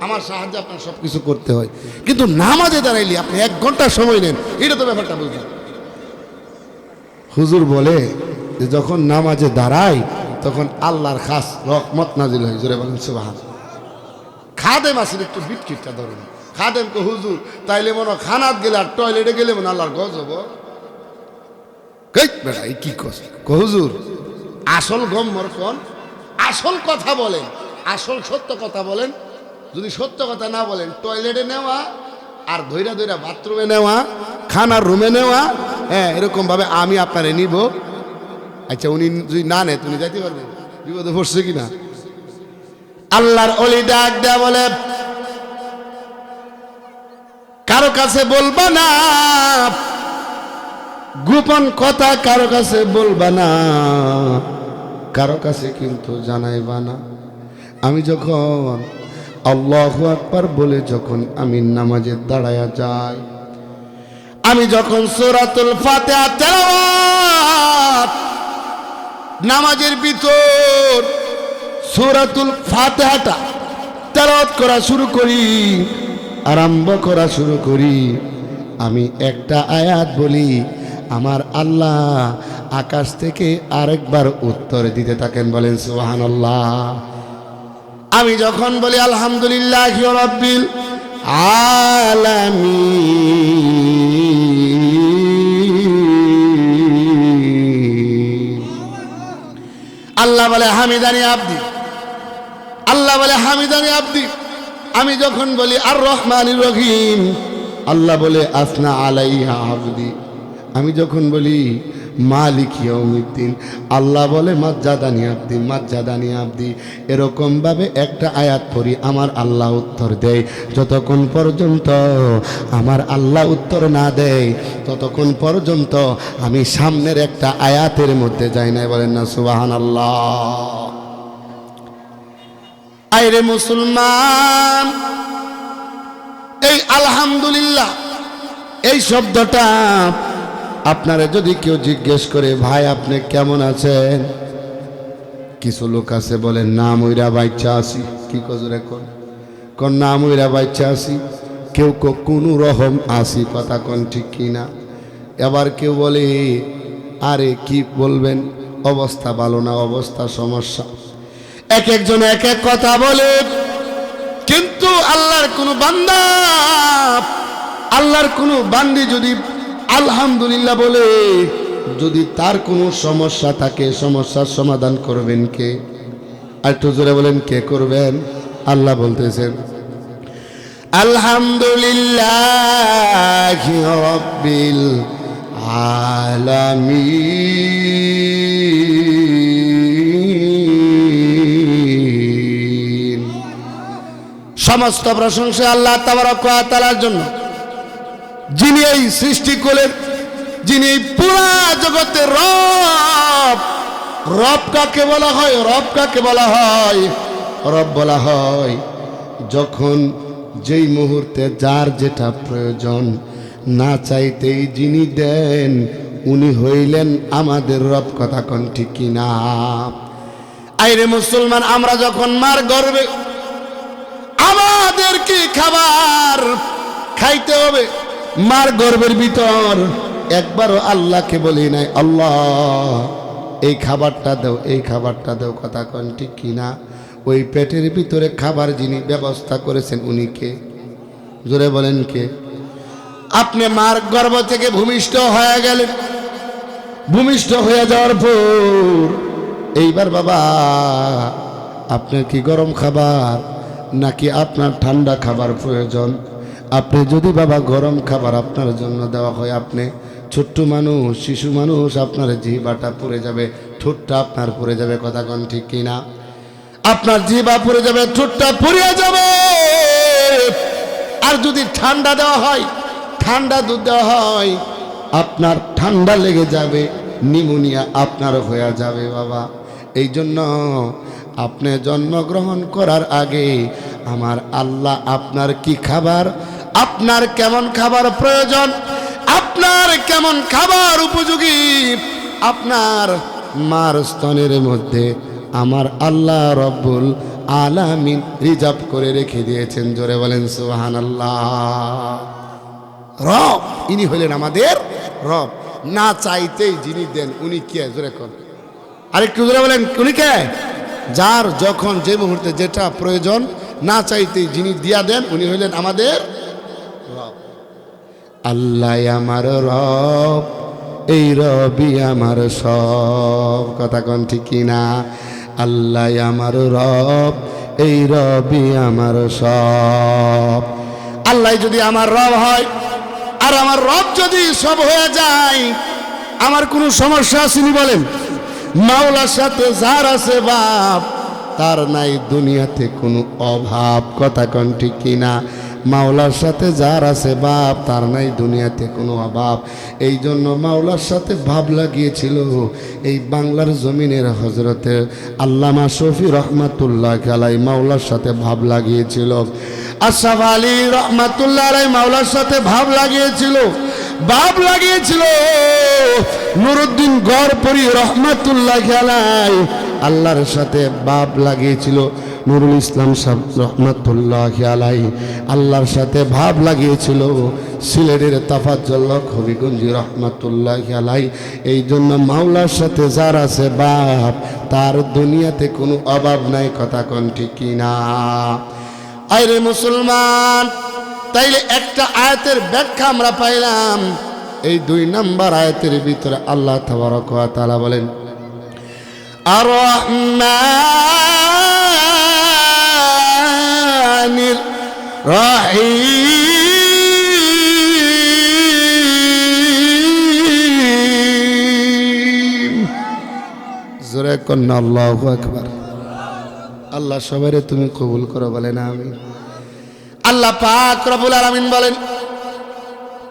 আমার সাহায্যে আপনার সব কিছু করতে হয়, কিন্তু নামাজে দাঁড়াইলে আপনি 1 ঘন্টা সময় নেন, এটা তো ব্যাপারটা বুঝলাম। হুজুর বলে যে যখন নামাজে দাঁড়াই তখন আল্লাহর খাস রহমত নাজিল হয়। জোরে বলেন সুবহানাল্লাহ। খাদেম আসেন, একটু বিটকিটটা ধরেন। খাদেম কো, হুজুর তাইলে মনে খানাত গেলে আর টয়লেটে গেলে মনে আল্লাহর গজব। বেটা এই কি কো হুজুর, আসল গম্মর কোন? আসল কথা বলেন, আসল সত্য কথা বলেন। যদি সত্য কথা না বলেন, টয়লেটে নেওয়া আর ধৈরা ধৈরা বাথরুমে নেওয়া, খানার রুমে নেওয়া, হ্যাঁ এরকম ভাবে আমি আপনারে নিব। আচ্ছা উনি যদি না নেয় তুমি যাইতে পারবেন? বিপদে পড়ছে কিনা? আল্লাহর ওলি ডাক দেয়া বলে, কারো কাছে বলবা না, গোপন কথা কারো কাছে বলবা না, কারো কাছে কিন্তু জানাইবা না। আমি যখন আল্লাহু আকবার বলে যখন আমি নামাজে দাঁড়ায়া যাই, আমি যখন সূরাতুল ফাতিহা তেলাওয়াত, নামাজের ভিতর সূরাতুল ফাতিহাটা তেলাওয়াত করা শুরু করি, আরম্ভ করা শুরু করি, আমি একটা আয়াত বলি, আমার আল্লাহ আকাশ থেকে আরেকবার উত্তর দিতে থাকেন। বলেন সুবহানাল্লাহ। আমি যখন বলি আলহামদুলিল্লাহি রাব্বিল আলামিন, আল্লাহ বলে হামিদানি আব্দি, আল্লাহ বলে হামিদানি আব্দি। আমি যখন বলি আর রহমানির রহিম, আল্লাহ বলে আসনা আলাইহা আব্দি। আমি যখন বলি মালিক ইয়াউমিদ্দিন। আল্লাহ বলে মাজ্জাদানি আব্দি, মাজ্জাদানি আব্দি। এরকমভাবে একটা আয়াত পড়ি, আমার আল্লাহ উত্তর দেয়। যতক্ষণ পর্যন্ত আমার আল্লাহ উত্তর না দেয় ততক্ষণ পর্যন্ত আমি সামনের একটা আয়াতের মধ্যে যাই না। বলেন না সুবহানাল্লাহ। আইরে মুসলমান, এই আলহামদুলিল্লাহ এই শব্দটা আপনারা যদি কেউ জিজ্ঞেস করে, ভাই আপনি কেমন আছেন, কিছু লোক আছে বলেন না মইরা বাচ্চা আছি। কি কজরে কোন না মইরা বাচ্চা আছি, কেউ কোনো রকম আসি, কথা কোন ঠিক কিনা। এবার কেউ বলে আরে কি বলবেন, অবস্থা ভালো না, অবস্থা সমস্যা। এক একজন এক এক কথা বলে, কিন্তু আল্লাহর কোন বান্দা, আল্লাহর কোন বান্দি যদি আলহামদুলিল্লাহ বলে, যদি তার কোনো সমস্যা থাকে, সমস্যার সমাধান করবেন কে? আর একটু জোরে বলেন, কে করবেন? আল্লাহ বলতেছেন আলহামদুলিল্লাহি রাব্বিল আলামিন। সমস্ত প্রশংসা আল্লাহ তাবারক ওয়া তাআলার জন্য, যিনি এই সৃষ্টি করলেন, যিনি পুরা জগতের রব। রব কাকে বলা হয়? রব কাকে বলা হয়? রব বলা হয় যখন যেই মুহূর্তে যার যেটা প্রয়োজন, না চাইতেই যিনি দেন উনি হইলেন আমাদের রব। কথা কোন ঠিক কিনা? আইরে মুসলমান, আমরা যখন মার গর্ভে, আমাদের কি খাবার খাইতে হবে, মার গর্ভের ভিতর একবারও আল্লাহকে বলি নাই আল্লাহ এই খাবারটা দাও, এই খাবারটা দাও। কথা কোন ঠিক কিনা? ওই পেটের ভিতরে খাবার যিনি ব্যবস্থা করেছেন উনি কে? জোরে বলেন কে? আপনি মার গর্ভ থেকে ভূমিষ্ঠ হয়ে গেলেন, ভূমিষ্ঠ হয়ে যাওয়ার পর এইবার বাবা আপনার কি গরম খাবার নাকি আপনার ঠান্ডা খাবার প্রয়োজন? আপনি যদি বাবা গরম খাবার আপনার জন্য দেওয়া হয়, আপনি ছোট্ট মানুষ, শিশু মানুষ, আপনার জিহ্বাটা পুড়ে যাবে, ঠোঁটটা আপনার পুড়ে যাবে। কথা কোন ঠিক কিনা? আপনার জিহ্বা পুড়ে যাবে, ঠোঁটটা পুড়ে যাবে। আর যদি ঠান্ডা দেওয়া হয়, ঠান্ডা দুধ দেওয়া হয়, আপনার ঠান্ডা লেগে যাবে, নিউমোনিয়া আপনার হয়ে যাবে বাবা। এই জন্য আপনি জন্মগ্রহণ করার আগে আমার আল্লাহ আপনার কি খাবার, আপনার কেমন খাবার প্রয়োজন, আপনার কেমন খাবার উপযোগী, আপনার মার স্তনের মধ্যে আমার আল্লাহ রব্বুল আলামিন রিজার্ভ করে রেখে দিয়েছেন। জোরে বলেন সুবহানাল্লাহ। রব, ইনি হলেন আমাদের রব। না চাইতেই যিনি দেন উনি কে? জোরে কোন, আরেকটু জোরে বলেন, উনি কে? যার যখন যে মুহূর্তে যেটা প্রয়োজন, না চাইতেই যিনি দিয়া দেন উনি হইলেন আমাদের রব। আল্লাহ আমার রব, এই রবি আমার সব। কথা কোন ঠিক কিনা? আল্লাহ আমার রব, এই রবি আমার সব। আল্লাহ যদি আমার রব হয় আর আমার রব যদি সব হয়ে যায়, আমার কোনো সমস্যা আসেনি? বলেন, মাওলার সাথে যার আছে বাপ, তার নাই দুনিয়াতে কোনো অভাব। কথা কোন ঠিক কিনা? মাওলার সাথে যার আছে বাপ, তার নাই দুনিয়াতে কোনো অভাব। এই জন্য মাওলার সাথে ভাব লাগিয়েছিল এই বাংলার জমিনের হজরতে আল্লামা শফি রহমাতুল্লাহ আলাই, মাওলার সাথে ভাব লাগিয়েছিল। আশরাফ আলী রহমাতুল্লাহ আলাই মাওলার সাথে ভাব লাগিয়েছিল, ভাব লাগিয়েছিল। নুরুদ্দিন গড়পরি রহমাতুল্লাহ আলাই আল্লাহর সাথে ভাব লাগিয়েছিল। নুরুল ইসলাম সাহেব রহমাতুল্লাহ আলাই আল্লাহর সাথে ভাব লাগিয়েছিল। সিলেটের তাফাজ্জল হবিগঞ্জি রহমাতুল্লাহ আলাই। এই জন্য মাওলার সাথে যার আছে বাপ, তার দুনিয়াতে কোনো অভাব নাই। কথা কোন ঠিক কিনা? আরে মুসলমান, তাইলে একটা আয়াতের ব্যাখ্যা আমরা পাইলাম। এই 2 নম্বর আয়াতের ভিতরে আল্লাহ তাবারক ওয়া তাআলা বলেন আর রহমানির রহিম। জায়গায় কন্যা আল্লাহু আকবার। আল্লাহ সবাইরে তুমি কবুল করো, বলেন আমিন। আল্লাহ পাক রব্বুল আলামিন বলেন,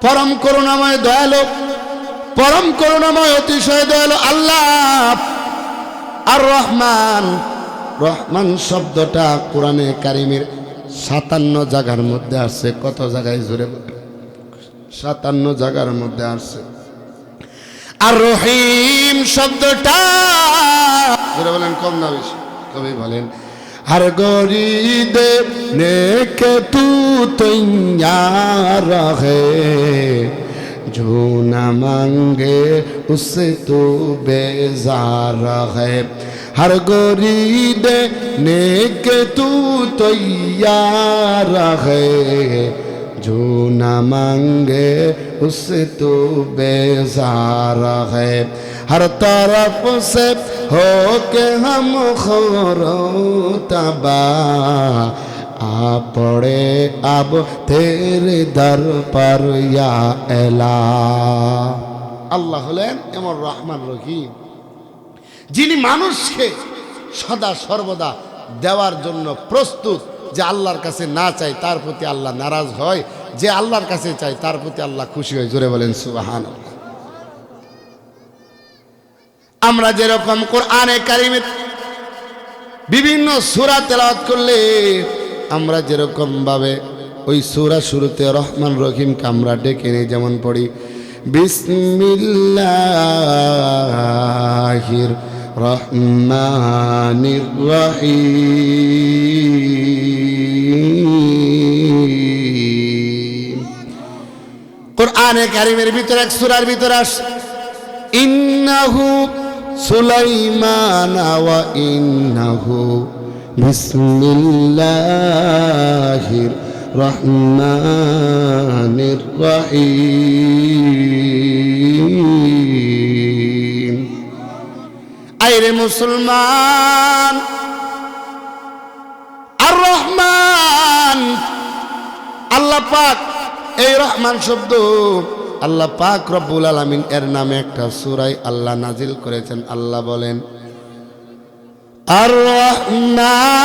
পরম করুণাময় দয়ালু, পরম করুণাময় অতিশয় দয়ালু আল্লাহ আর রহমান। রহমান শব্দটা কোরআনে কারিমের 57 জায়গার মধ্যে আসছে। কত জায়গায় জুড়ে? 57 জায়গার মধ্যে আসছে। আর রহিম শব্দটা জুড়ে বলেন কম না বেশি? কবি বলেন, हर गोरी देने के तू तैयार है, जो न मांगे उससे तू बेजार है। हर गोरी देने के तू तैयार है, जो न मांगे उससे तू बेजार है। हर तरफ से हो के हम खोरो तबा आ पड़े अब तेरे दर पर या एला। আল্লাহ হলেন এমন রহমান রহিম, যিনি মানুষকে সদা সর্বদা দেওয়ার জন্য প্রস্তুত। যে আল্লাহর কাছে না চাই তার প্রতি আল্লাহ নারাজ হয়, যে আল্লাহর কাছে চাই তার প্রতি আল্লাহ খুশি হয়। জোরে বলেন সুবহানাল্লাহ। আমরা যেরকম কোরআনে কারিমের বিভিন্ন সূরা তেলাওয়াত করলে আমরা যেরকম ভাবে ওই সূরা শুরুতে রহমান রহিমকে আমরা ডেকে নিই, যেমন পড়ি বিসমিল্লাহির রহমানির রহিম। কোরআনে কারিমের ভিতরে এক সূরার ভিতরে আসে ইন্নাহু সুলাইমান ওয়া ইন্নাহু বিসমিল্লাহির রহমানির রহিম। আইরে মুসলমান, আর রহমান আল্লাহ পাক, এই রহমান শব্দ আল্লাহ পাক রব্বুল আলামিন এর নামে একটা সূরায় আল্লাহ নাজিল করেছেন। আল্লাহ বলেন, আর রহমান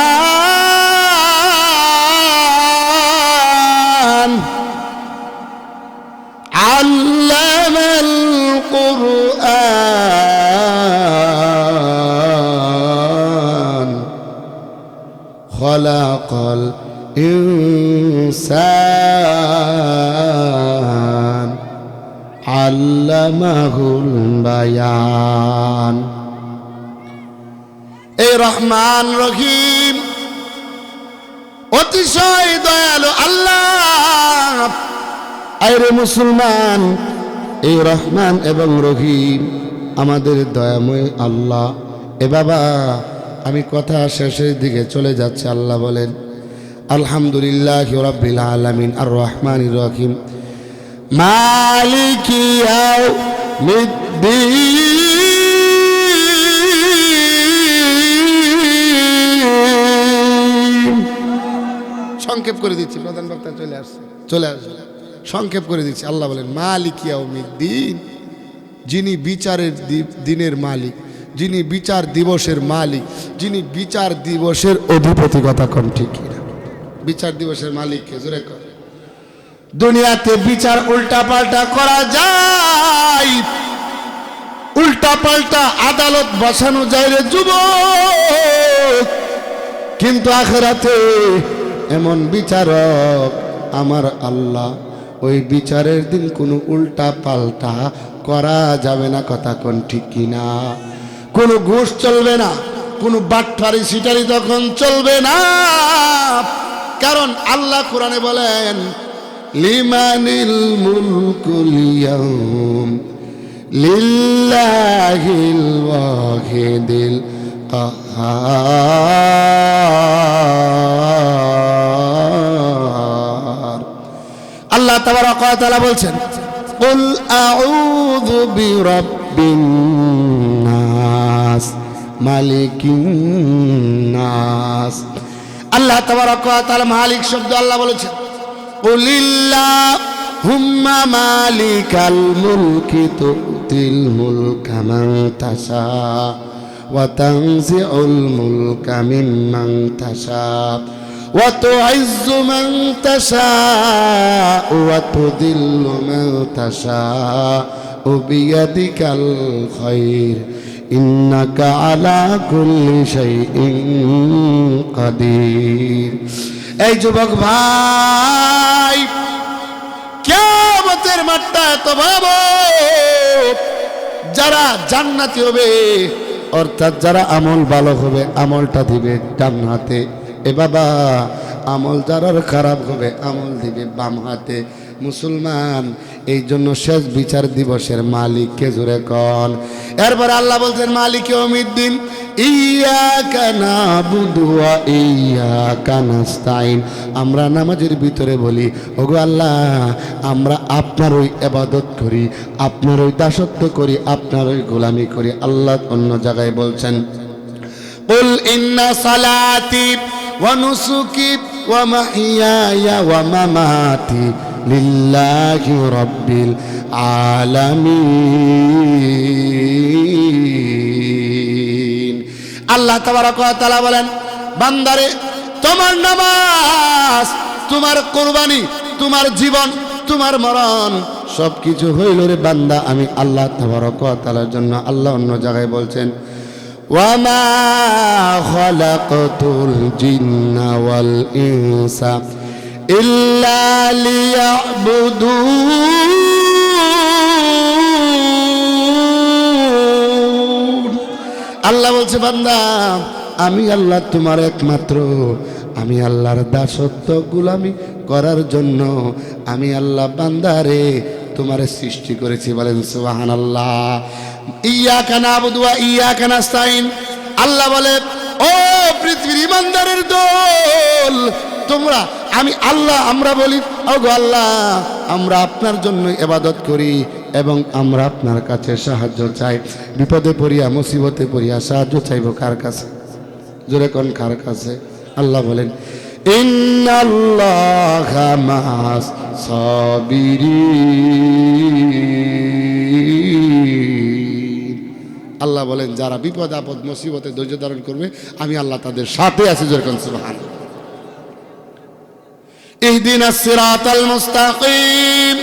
আল্লামাল কুরআন খালাকাল ইনসান আল্লামাহুল বায়ান। এই রহমান রহিম অতিশয় দয়ালু আল্লাহ। আরে মুসলমান, এই রহমান এবং রহিম আমাদের দয়াময় আল্লাহ। এ বাবা, আমি কথা শেষের দিকে চলে যাচ্ছে। আল্লাহ বলেন, আলহামদুলিল্লাহি রাব্বিল আলামিন আর রহমানির রহিম মালিকি ইয়াউমিদ্দিন। সংক্ষেপ করে দিচ্ছি, প্রধান বক্তা চলে আসছে। সংক্ষেপ করে দিচ্ছি। আল্লাহ বলেন মালিকি ইয়াউমিদ্দিন, যিনি বিচারের দিনের মালিক, যিনি বিচার দিবসের মালিক, যিনি বিচার দিবসের অধিপতি। কথা কোন ঠিক কিনা? বিচার দিবসের মালিককে জোরে কর। দুনিয়াতে বিচার উল্টা পাল্টা করা যায়, উল্টা পাল্টা আদালত বসানো যায় রে যুবক, কিন্তু আখিরাতে এমন বিচারক আমার আল্লাহ, ওই বিচারের দিন কোনো উল্টা পাল্টা করা যাবে না। কথা কোন ঠিক কিনা? কোনো ঘুষ চলবে না, কোনো বাটফারি সিটারি তখন চলবে না। কারণ আল্লাহ কোরআনে বলেন, লিমানিল মুলকুল ইয়াউম লিল্লাহিল ওয়াহিদিল কাহ্হার। আল্লাহ তাবারাক ওয়া তাআলা বলছেন, কুল আউযু বিরাব্বিন নাস মালিকিন নাস। আল্লাহ তাবারাক ওয়া তাআলা মালিক শব্দ আল্লাহ বলেছেন, কুলিল্লাহুম্মা মালিকাল মুলকি তুতিল মুলকা মান তাশা ওয়া তানজিউল মুলকা মিম্মান তাশা ওয়া তুইজ্জু মান তাশা ওয়া তুযিল্লু মান তাশা বিয়াদিকাল খায়র ইন্নাকা আলা কুল্লি শাইইন কাদির। এই যুবক ভাই, কিয়ামতের মাঠটা এত ভয়াবহ। যারা জান্নাতি হবে অর্থাৎ যারা আমল ভালো হবে আমলটা দিবে ডান হাতে, এ বাবা আমল যারা খারাপ হবে আমল দিবে বাম হাতে। মুসলমান, এই জন্য শেষ বিচার দিবসের মালিক কে জোরে কন। এরপর আল্লাহ বলছেন মালিক ইয়াউমিদ্দিন ইয়াকা নাবুদু ওয়া ইয়াকা নাস্তাইন। আমরা নামাজের ভিতরে বলি ওগো আল্লাহ আমরা আপনার ওই ইবাদত করি, আপনার ওই দাসত্ব করি, আপনার ওই গোলামি করি। আল্লাহ অন্য জায়গায় বলছেন কুল ইন্না সালাতি ওয়া নুসুকি ওয়া মাহইয়ায়া ওয়া মামাতি লিল্লাহি রাব্বিল আলামিন। আল্লাহ তাবারাক ওয়া তাআলা বলেন বান্দারে তোমার নামাজ, তোমার কুরবানি, তোমার জীবন, তোমার মরণ সবকিছু হইল রে বান্দা আমি আল্লাহ তাবারাক ওয়া তাআলার জন্য। আল্লাহ অন্য জায়গায় বলছেন ওয়া মা খালাকতুল জিন্না ওয়াল ইনসা ইল্লা লিয়াবুদুন। আল্লাহ বলছে বান্দা আমি আল্লাহ তোমার একমাত্র, আমি আল্লাহর দাসত্ব গোলামি করার জন্য আমি আল্লাহ বান্দারে তোমারে সৃষ্টি করেছি। বলেন সুবহানাল্লাহ। ইয়াকা নাবুদু ওয়া ইয়াকা নাস্তাইন। আল্লাহ বলে ও পৃথিবীর ইমানদারের দল তোমরা, আমি আল্লাহ আমরা বলি ওগো আল্লাহ আমরা আপনার জন্য ইবাদত করি এবং আমরা আপনার কাছে সাহায্য চাই। বিপদে পড়িয়া মুসিবতে পড়িয়া সাহায্য চাইব কার কাছে? জোরে কোন কার কাছে? আল্লাহ বলেন ইন্নাল্লাহা মা'আস সাবিরিন। আল্লাহ বলেন যারা বিপদ আপদ মুসিবতে ধৈর্য ধারণ করবে আমি আল্লাহ তাদের সাথে আছি। জোরে কোন সুবহানাল্লাহ। ইহদিনাস সিরাতাল মুস্তাকিম।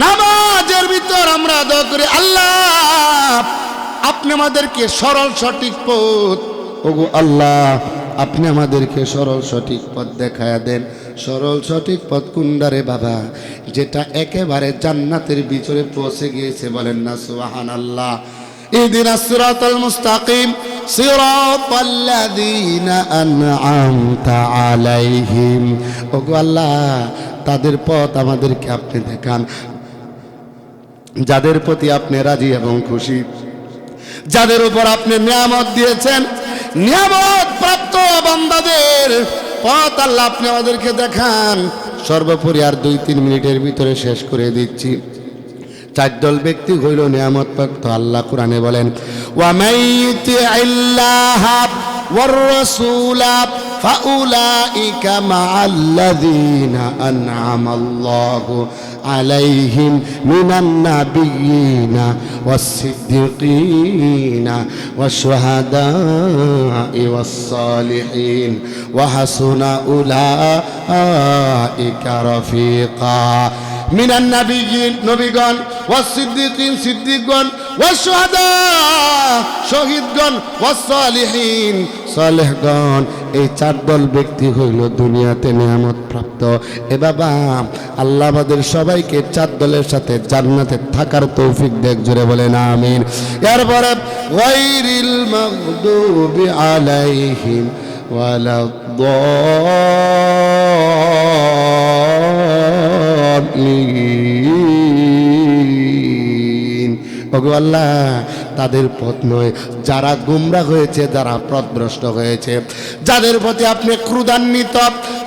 নামাজের ভিতর আমরা দোয়া করি আল্লাহ আপনি আমাদেরকে সরল সঠিক পথ, ওগো আল্লাহ আপনি আমাদেরকে সরল সঠিক পথ দেখায়া দেন। সরল সঠিক পথ কোনডারে বাবা? যেটা একেবারে জান্নাতের ভিতরে পৌঁছে গিয়েছে। বলেন না সুবহানাল্লাহ। ইহদিনাস সিরাতাল মুস্তাকিম সিরাতাল্লাযীনা আন'আমতা আলাইহিম। ওগো আল্লাহ তাদের পথ আমাদেরকে আপনি দেখান যাদের প্রতি আপনি রাজি এবং খুশি, যাদের উপর আপনি নিয়ামত দিয়েছেন। নিয়ামত প্রাপ্ত বান্দাদের পথ আল্লাহ আপনি আমাদেরকে দেখান। সর্বোপরি আর 2-3 মিনিটের ভিতরে শেষ করে দিচ্ছি। 4 দল ব্যক্তি হইল নিয়ামত প্রাপ্ত। আল্লাহ কোরআনে বলেন ওয়া মাইয়ুতি'আল্লাহা ওয়ার রাসূলা ফাউলাইকা মা'আল্লাযীনা আন'আমাল্লাহু আলাইহিম মিনান নাবিয়্যিনা ওয়াস-সিদ্দীকিনা ওয়াশ-শুহাদা'i ওয়াস-সালিহিন ওয়া হাসুনা উলাইকা রাফীকা। মিনান নাবিয়্যিন নবীগণ, ওয়াস-সিদ্দীকিন সিদ্দিকগণ, ওয়াশ-শুহাদা শহীদগণ, ওয়াস-সালিহিন সালেহগণ। এই 4 দল ব্যক্তি হইল দুনিয়াতে নিয়ামত প্রাপ্ত। এ বাবা আল্লাহ আমাদের সবাইকে 4 দলের সাথে জান্নাতে থাকার তৌফিক দেখ। জোরে বলেন আমিন। এরপরে গায়রিল মাগদুবি আলাইহিম ওয়ালাদ-দাল্লিন। ওগো আল্লাহ তাদের পথ নয় যারা গুমরাহ হয়েছে, যারা পথভ্রষ্ট হয়েছে, যাদের প্রতি আপনি ক্রোধান্বিত,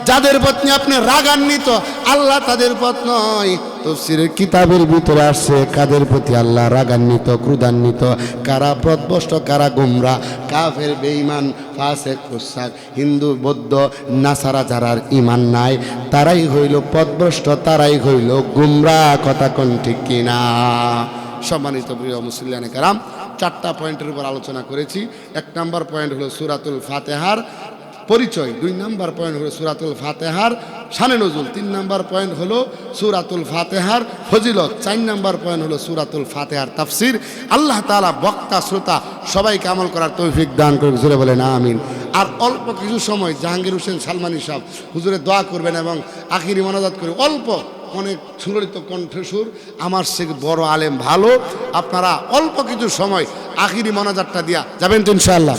যাদের প্রতি আপনি রাগান্বিত, আল্লাহ তাদের পথ নয়। তাফসীরের কিতাবের ভিতরে আসছে কাদের প্রতি আল্লাহ রাগান্বিত, ক্রোধান্বিত, কারা পথভ্রষ্ট, কারা গুমরাহ, কাফের, বেঈমান, ফাসিক, ফুসাক, হিন্দু, বৌদ্ধ, নাসারা যারার ঈমান নাই তারাই হইল পথভ্রষ্ট, তারাই হইল গুমরাহ। কথা কোন ঠিক কিনা? সম্মানিত প্রিয় মুসলিয়ানে কেরাম, 4টা পয়েন্টের উপর আলোচনা করেছি। 1 নম্বর পয়েন্ট হলো সূরাতুল ফাতিহার পরিচয়, 2 নম্বর পয়েন্ট হলো সূরাতুল ফাতিহার শানে নজুল, 3 নম্বর পয়েন্ট হলো সূরাতুল ফাতিহার ফজিলত, 4 নম্বর পয়েন্ট হলো সূরাতুল ফাতিহার তাফসীর। আল্লাহ তাআলা বক্তা শ্রোতা সবাইকে আমল করার তৌফিক দান করুন, জোরে বলেন আমিন। আর অল্প কিছু সময় জাহাঙ্গীর হোসেন সালমানি সাহেব হুজুরে দোয়া করবেন এবং আখিরি মোনাজাত করে অল্প, অনেক সুললিত কণ্ঠস্বর, আমার সে বড় আলেম ভালো, আপনারা অল্প কিছু সময় আখিরি মোনাজাতটা দিয়া যাবেন তো ইনশাআল্লাহ।